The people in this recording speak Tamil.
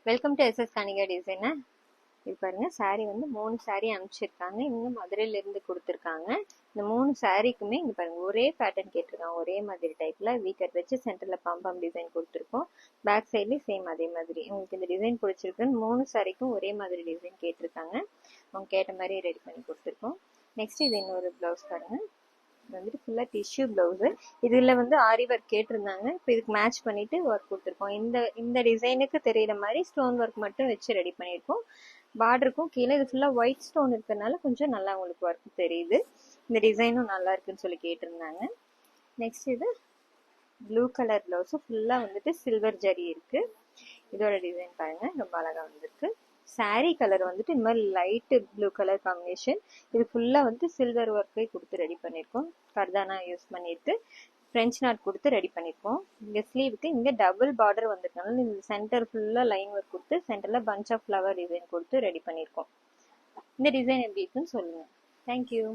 Welcome to SS Kanika designer. இது பாருங்க, saree வந்து 3 saree அனுப்பிச்சிருக்காங்க. இவங்க மதுரையில இருந்து கொடுத்துருக்காங்க. இந்த 3 சாரீக்குமே இங்க பாருங்க ஒரே பேட்டர்ன் கேட்டிருக்காங்க. ஒரே மாதிரி டைப்ல வீக்கட் வச்சு சென்டர்ல பம்பம் டிசைன் கொடுத்துருக்கோம். பேக் சைட்லயும் சேம் அதே மாதிரி. உங்களுக்கு இந்த டிசைன் பிடிச்சிருக்குன்னு 3 சாரிக்கும் ஒரே மாதிரி டிசைன் கேட்டிருக்காங்க. அவங்க கேட்ட மாதிரி ரெடி பண்ணி கொடுத்துருக்கோம். நெக்ஸ்ட் இது இன்னொரு பிளவுஸ் பாருங்க. இது வந்துட்டு ஃபுல்லா டிஷ்யூ பிளவுஸ். இதுல வந்து ஆரி ஒர்க் கேட்டிருந்தாங்க. இப்போ இதுக்கு மேட்ச் பண்ணிட்டு ஒர்க் கொடுத்துருக்கோம். இந்த டிசைனுக்கு தெரியற மாதிரி ஸ்டோன் ஒர்க் மட்டும் வச்சு ரெடி பண்ணியிருக்கோம். பார்டருக்கும் கீழே இது ஃபுல்லா ஒயிட் ஸ்டோன் இருக்கிறதுனால கொஞ்சம் நல்லா உங்களுக்கு ஒர்க் தெரியுது. இந்த டிசைனும் நல்லா இருக்குன்னு சொல்லி கேட்டிருந்தாங்க. நெக்ஸ்ட் இது ப்ளூ கலர் பிளவுஸ், ஃபுல்லா வந்துட்டு சில்வர் ஜரி இருக்கு. இதோட டிசைன் பாருங்க, ரொம்ப அழகா வந்திருக்கு. சாரி கலர் வந்துட்டு இந்த மாதிரி லைட் ப்ளூ கலர் காம்பினேஷன். இது ஃபுல்லா வந்து சில்வர் ஒர்க்கை கொடுத்து ரெடி பண்ணியிருக்கோம். கர்தானா யூஸ் பண்ணிட்டு ஃப்ரெஞ்ச் நாட் கொடுத்து ரெடி பண்ணியிருக்கோம். இங்க ஸ்லீவுக்கு இங்க டபுள் பார்டர் வந்திருக்கனால இந்த சென்டர் ஃபுல்லா லைன் ஒர்க் கொடுத்து சென்டர்ல பஞ்ச் ஆஃப் ஃப்ளவர் டிசைன் கொடுத்து ரெடி பண்ணியிருக்கோம். இந்த டிசைன் எப்படி இருக்குன்னு சொல்லுங்க. தேங்க்யூ.